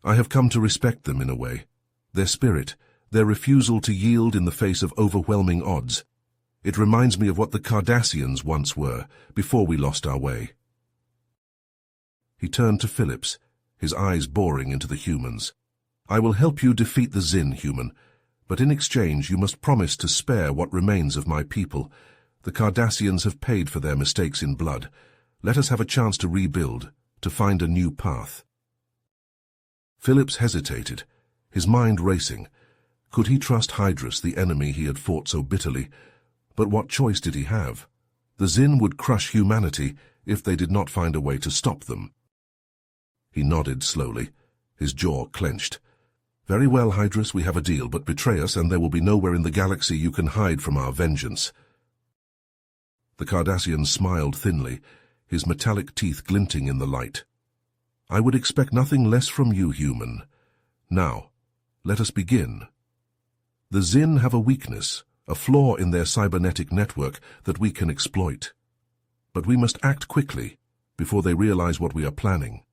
"I have come to respect them in a way. Their spirit, their refusal to yield in the face of overwhelming odds. It reminds me of what the Cardassians once were, before we lost our way." He turned to Phillips, his eyes boring into the humans. "I will help you defeat the Zin, human, but in exchange you must promise to spare what remains of my people. The Cardassians have paid for their mistakes in blood. Let us have a chance to rebuild, to find a new path." Phillips hesitated, his mind racing. Could he trust Hydrus, the enemy he had fought so bitterly? But what choice did he have? The Zin would crush humanity if they did not find a way to stop them. He nodded slowly, his jaw clenched. Very well, Hydrus, we have a deal, but betray us and there will be nowhere in the galaxy you can hide from our vengeance. The Cardassian smiled thinly, his metallic teeth glinting in the light. I would expect nothing less from you, human. Now, let us begin. The Zin have a weakness, a flaw in their cybernetic network that we can exploit. But we must act quickly, before they realize what we are planning.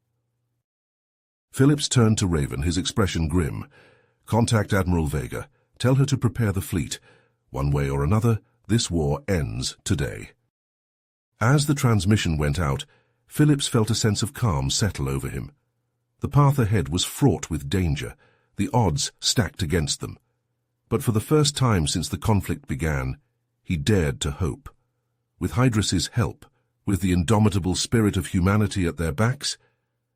Phillips turned to Raven, his expression grim. Contact Admiral Vega. Tell her to prepare the fleet. One way or another, this war ends today. As the transmission went out, Phillips felt a sense of calm settle over him. The path ahead was fraught with danger, the odds stacked against them. But for the first time since the conflict began, he dared to hope. With Hydrus's help, with the indomitable spirit of humanity at their backs,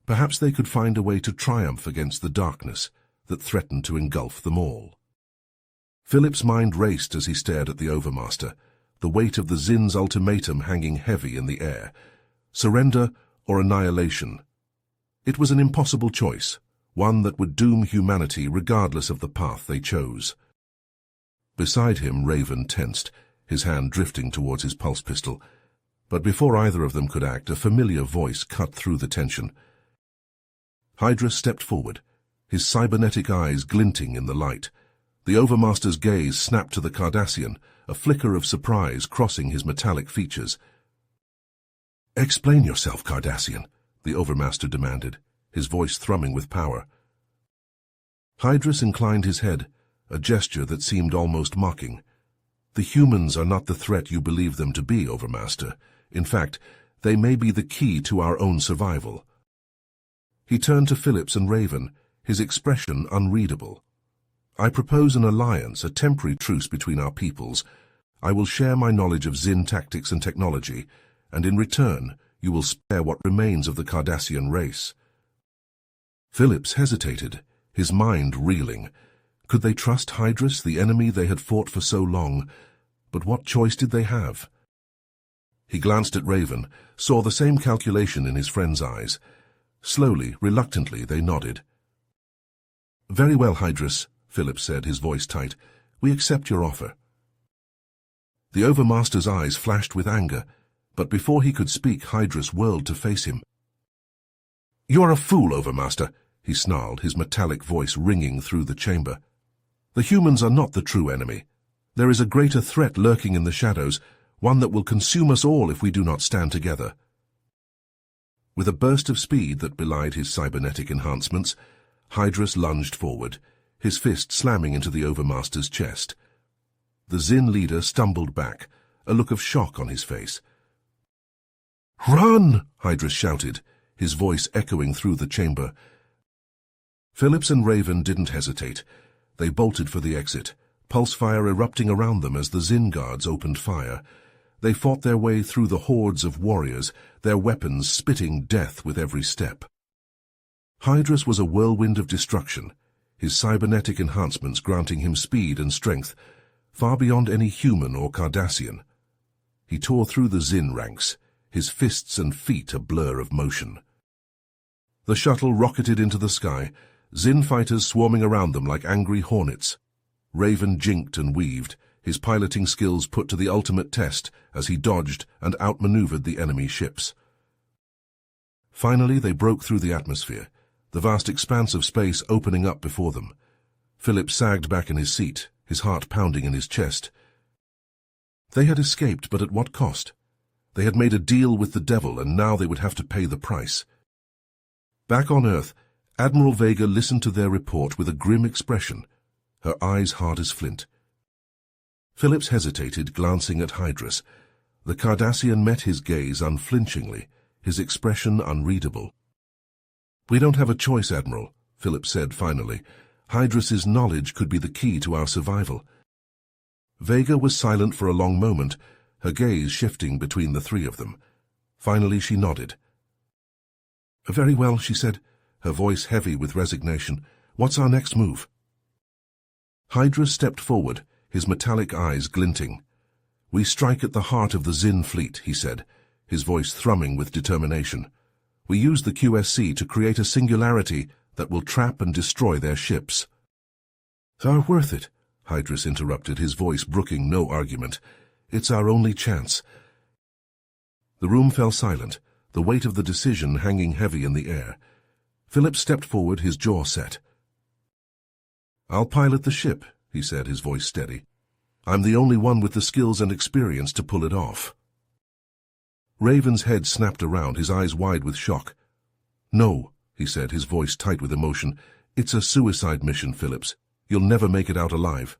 perhaps they could find a way to triumph against the darkness that threatened to engulf them all. Philip's mind raced as he stared at the Overmaster, the weight of the Zin's ultimatum hanging heavy in the air. Surrender or annihilation. It was an impossible choice, one that would doom humanity regardless of the path they chose. Beside him, Raven tensed, his hand drifting towards his pulse pistol. But before either of them could act, a familiar voice cut through the tension. Hydrus stepped forward, his cybernetic eyes glinting in the light. The Overmaster's gaze snapped to the Cardassian, a flicker of surprise crossing his metallic features. "Explain yourself, Cardassian," the Overmaster demanded, his voice thrumming with power. Hydrus inclined his head, a gesture that seemed almost mocking. "The humans are not the threat you believe them to be, Overmaster. In fact, they may be the key to our own survival." He turned to Phillips and Raven, his expression unreadable. "I propose an alliance, a temporary truce between our peoples. I will share my knowledge of Zin tactics and technology, and in return you will spare what remains of the Cardassian race." Phillips hesitated, his mind reeling. Could they trust Hydrus, the enemy they had fought for so long? But what choice did they have? He glanced at Raven, saw the same calculation in his friend's eyes. Slowly, reluctantly, they nodded. "Very well, Hydrus," Phillips said, his voice tight. "We accept your offer." The Overmaster's eyes flashed with anger, but before he could speak, Hydrus whirled to face him. "You are a fool, Overmaster," he snarled, his metallic voice ringing through the chamber. "The humans are not the true enemy. There is a greater threat lurking in the shadows, one that will consume us all if we do not stand together." With a burst of speed that belied his cybernetic enhancements, Hydrus lunged forward, his fist slamming into the Overmaster's chest. The Zin leader stumbled back, a look of shock on his face. "Run!" Hydrus shouted, his voice echoing through the chamber. Phillips and Raven didn't hesitate. They bolted for the exit, pulse fire erupting around them as the Zin guards opened fire. They fought their way through the hordes of warriors, their weapons spitting death with every step. Hydrus was a whirlwind of destruction, his cybernetic enhancements granting him speed and strength, far beyond any human or Cardassian. He tore through the Zin ranks, his fists and feet a blur of motion. The shuttle rocketed into the sky, Zin fighters swarming around them like angry hornets. Raven jinked and weaved, his piloting skills put to the ultimate test as he dodged and outmaneuvered the enemy ships. Finally, they broke through the atmosphere, the vast expanse of space opening up before them. Philip sagged back in his seat, his heart pounding in his chest. They had escaped, but at what cost? They had made a deal with the devil, and now they would have to pay the price. Back on Earth, Admiral Vega listened to their report with a grim expression, her eyes hard as flint. Phillips hesitated, glancing at Hydrus. The Cardassian met his gaze unflinchingly, his expression unreadable. "We don't have a choice, Admiral," Phillips said finally. "Hydrus's knowledge could be the key to our survival." Vega was silent for a long moment, her gaze shifting between the three of them. Finally she nodded. "Very well," she said. her voice heavy with resignation. "What's our next move?" Hydra stepped forward, his metallic eyes glinting. "We strike at the heart of the Zin fleet," he said, his voice thrumming with determination. "We use the QSC to create a singularity that will trap and destroy their ships." "They're worth it," Hydrus interrupted, his voice brooking no argument. "It's our only chance." The room fell silent, the weight of the decision hanging heavy in the air. Philip stepped forward, his jaw set. "I'll pilot the ship," he said, his voice steady. "I'm the only one with the skills and experience to pull it off." Raven's head snapped around, his eyes wide with shock. "No," he said, his voice tight with emotion. "It's a suicide mission, Phillips. You'll never make it out alive."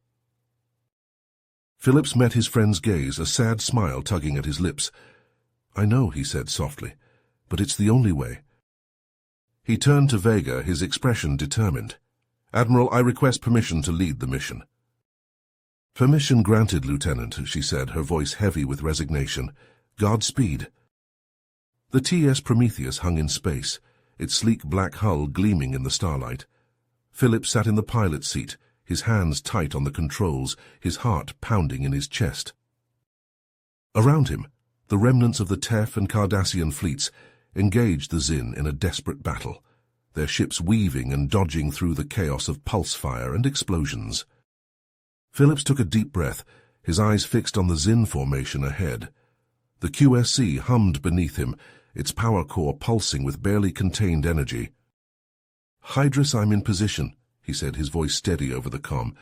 Phillips met his friend's gaze, a sad smile tugging at his lips. "I know," he said softly, "but it's the only way." He turned to Vega, his expression determined. "Admiral, I request permission to lead the mission." "Permission granted, Lieutenant," she said, her voice heavy with resignation. "Godspeed." The TS Prometheus hung in space, its sleek black hull gleaming in the starlight. Philip sat in the pilot's seat, his hands tight on the controls, his heart pounding in his chest. Around him, the remnants of the Tef and Cardassian fleets engaged the Zin in a desperate battle, their ships weaving and dodging through the chaos of pulse fire and explosions. Phillips took a deep breath, his eyes fixed on the Zin formation ahead. The QSC hummed beneath him, its power core pulsing with barely contained energy. "Hydrus, I'm in position," he said, his voice steady over the comm.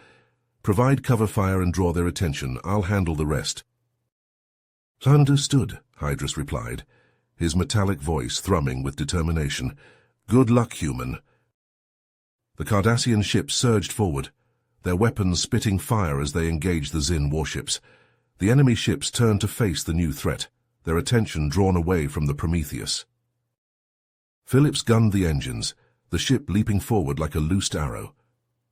"Provide cover fire and draw their attention. I'll handle the rest." "Understood," Hydrus replied, his metallic voice thrumming with determination. "Good luck, human." The Cardassian ships surged forward, their weapons spitting fire as they engaged the Zin warships. The enemy ships turned to face the new threat, their attention drawn away from the Prometheus. Phillips gunned the engines, the ship leaping forward like a loosed arrow.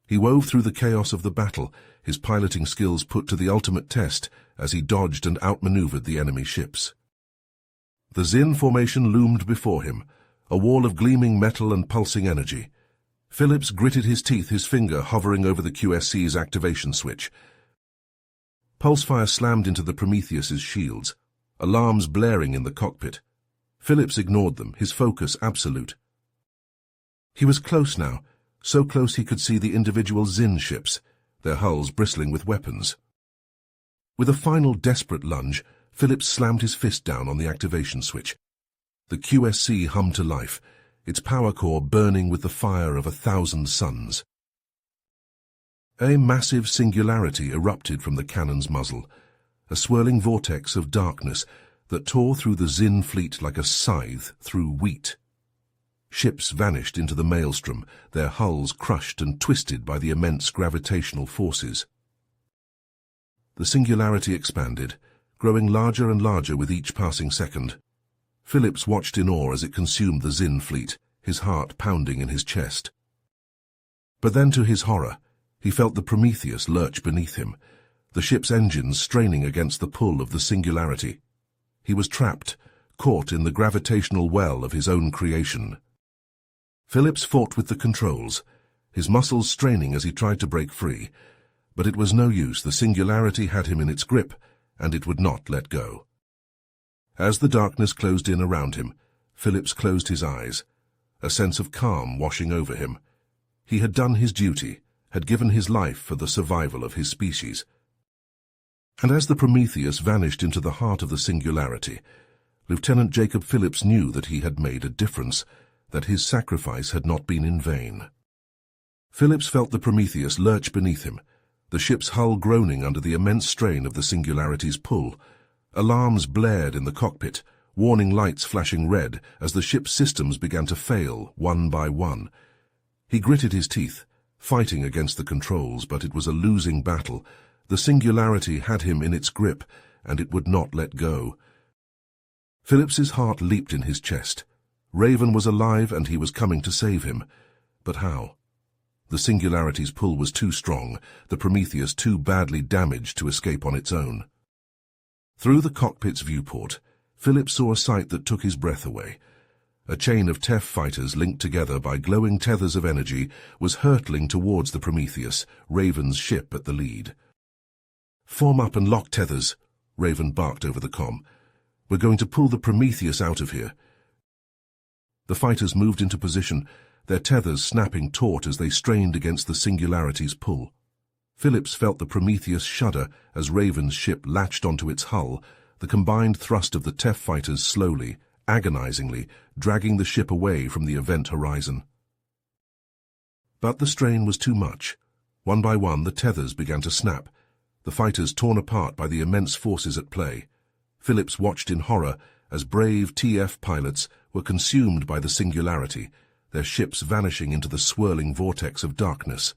He wove through the chaos of the battle, his piloting skills put to the ultimate test as he dodged and outmaneuvered the enemy ships. The Zin formation loomed before him, a wall of gleaming metal and pulsing energy. Phillips gritted his teeth, his finger hovering over the QSC's activation switch. Pulsefire slammed into the Prometheus's shields, alarms blaring in the cockpit. Phillips ignored them, his focus absolute. He was close now, so close he could see the individual Zin ships, their hulls bristling with weapons. With a final desperate lunge, Phillips slammed his fist down on the activation switch. The QSC hummed to life, its power core burning with the fire of 1,000 suns. A massive singularity erupted from the cannon's muzzle, a swirling vortex of darkness that tore through the Zin fleet like a scythe through wheat. Ships vanished into the maelstrom, their hulls crushed and twisted by the immense gravitational forces. The singularity expanded, growing larger and larger with each passing second. Phillips watched in awe as it consumed the Zin fleet, his heart pounding in his chest. But then, to his horror, he felt the Prometheus lurch beneath him, the ship's engines straining against the pull of the singularity. He was trapped, caught in the gravitational well of his own creation. Phillips fought with the controls, his muscles straining as he tried to break free, but it was no use. The singularity had him in its grip, and it would not let go. As the darkness closed in around him, Phillips closed his eyes, a sense of calm washing over him. He had done his duty, had given his life for the survival of his species. And as the Prometheus vanished into the heart of the singularity, Lieutenant Jacob Phillips knew that he had made a difference, that his sacrifice had not been in vain. Phillips felt the Prometheus lurch beneath him, the ship's hull groaning under the immense strain of the singularity's pull. Alarms blared in the cockpit, warning lights flashing red as the ship's systems began to fail one by one. He gritted his teeth, fighting against the controls, but it was a losing battle. The singularity had him in its grip, and it would not let go. Phillips's heart leaped in his chest. Raven was alive, and he was coming to save him. But how? The singularity's pull was too strong, the Prometheus too badly damaged to escape on its own. Through the cockpit's viewport, Phillips saw a sight that took his breath away. A chain of TEF fighters linked together by glowing tethers of energy was hurtling towards the Prometheus, Raven's ship at the lead. "Form up and lock tethers," Raven barked over the comm. "We're going to pull the Prometheus out of here." The fighters moved into position, their tethers snapping taut as they strained against the Singularity's pull. Phillips felt the Prometheus shudder as Raven's ship latched onto its hull, the combined thrust of the TEF fighters slowly, agonizingly, dragging the ship away from the event horizon. But the strain was too much. One by one, the tethers began to snap, the fighters torn apart by the immense forces at play. Phillips watched in horror as brave TF pilots were consumed by the Singularity, their ships vanishing into the swirling vortex of darkness.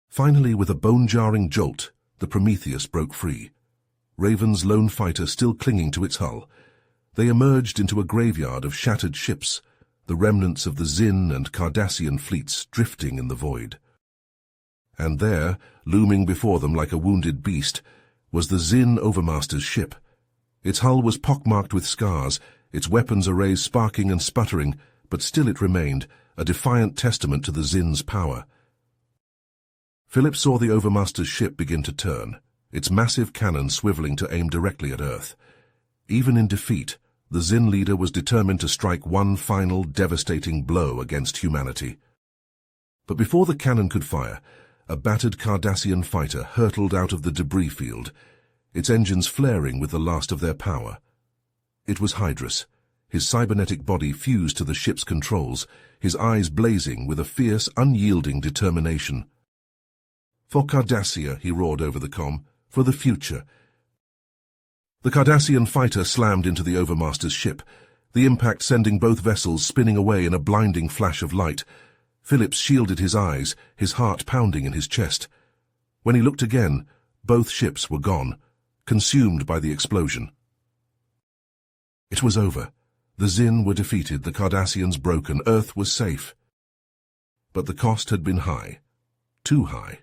Finally, with a bone-jarring jolt, the Prometheus broke free. Raven's lone fighter still clinging to its hull. They emerged into a graveyard of shattered ships, the remnants of the Zin and Cardassian fleets drifting in the void. And there, looming before them like a wounded beast, was the Zin Overmaster's ship. Its hull was pockmarked with scars, its weapons arrays sparking and sputtering, but still it remained, a defiant testament to the Zin's power. Philip saw the Overmaster's ship begin to turn, its massive cannon swiveling to aim directly at Earth. Even in defeat, the Zin leader was determined to strike one final, devastating blow against humanity. But before the cannon could fire, a battered Cardassian fighter hurtled out of the debris field, its engines flaring with the last of their power. It was Hydrus, his cybernetic body fused to the ship's controls, his eyes blazing with a fierce, unyielding determination. "For Cardassia," he roared over the comm, "for the future." The Cardassian fighter slammed into the Overmaster's ship, the impact sending both vessels spinning away in a blinding flash of light. Phillips shielded his eyes, his heart pounding in his chest. When he looked again, both ships were gone, consumed by the explosion. It was over. The Zin were defeated, the Cardassians broken, Earth was safe. But the cost had been high, too high.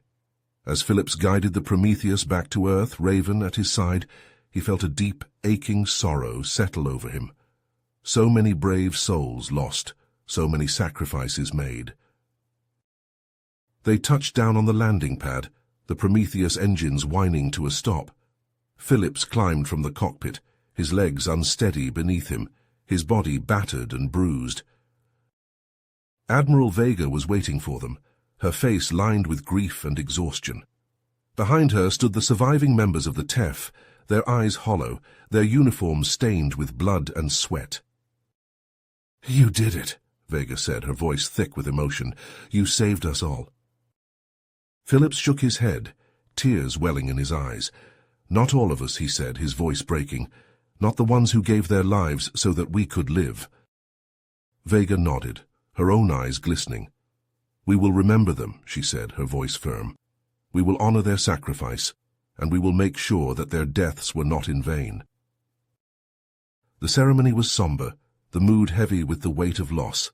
As Phillips guided the Prometheus back to Earth, Raven at his side, he felt a deep, aching sorrow settle over him. So many brave souls lost, so many sacrifices made. They touched down on the landing pad, the Prometheus engines whining to a stop. Phillips climbed from the cockpit, his legs unsteady beneath him, his body battered and bruised. Admiral Vega was waiting for them, her face lined with grief and exhaustion. Behind her stood the surviving members of the TEF, their eyes hollow, their uniforms stained with blood and sweat. "You did it," Vega said, her voice thick with emotion. "You saved us all." Phillips shook his head, tears welling in his eyes. "Not all of us," he said, his voice breaking. "Not the ones who gave their lives so that we could live." Vega nodded, her own eyes glistening. "We will remember them," she said, her voice firm. "We will honor their sacrifice, and we will make sure that their deaths were not in vain." The ceremony was somber, the mood heavy with the weight of loss.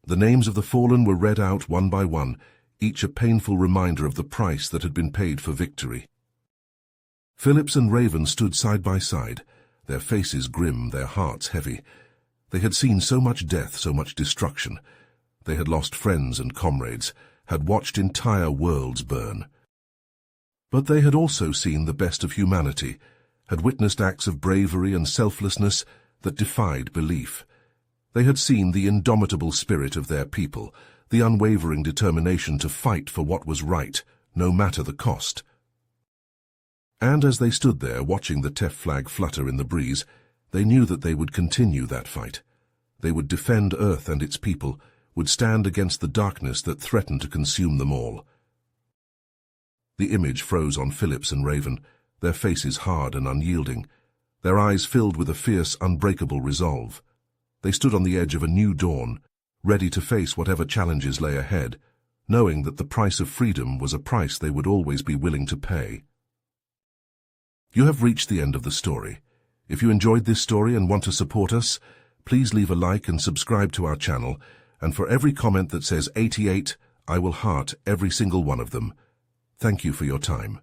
The names of the fallen were read out one by one, each a painful reminder of the price that had been paid for victory. Phillips and Raven stood side by side, their faces grim, their hearts heavy. They had seen so much death, so much destruction. They had lost friends and comrades, had watched entire worlds burn. But they had also seen the best of humanity, had witnessed acts of bravery and selflessness that defied belief. They had seen the indomitable spirit of their people, the unwavering determination to fight for what was right, no matter the cost. And as they stood there watching the TEF flag flutter in the breeze, they knew that they would continue that fight. They would defend Earth and its people, would stand against the darkness that threatened to consume them all. The image froze on Phillips and Raven, their faces hard and unyielding, their eyes filled with a fierce, unbreakable resolve. They stood on the edge of a new dawn, ready to face whatever challenges lay ahead, knowing that the price of freedom was a price they would always be willing to pay. You have reached the end of the story. If you enjoyed this story and want to support us, please leave a like and subscribe to our channel, and for every comment that says 88, I will heart every single one of them. Thank you for your time.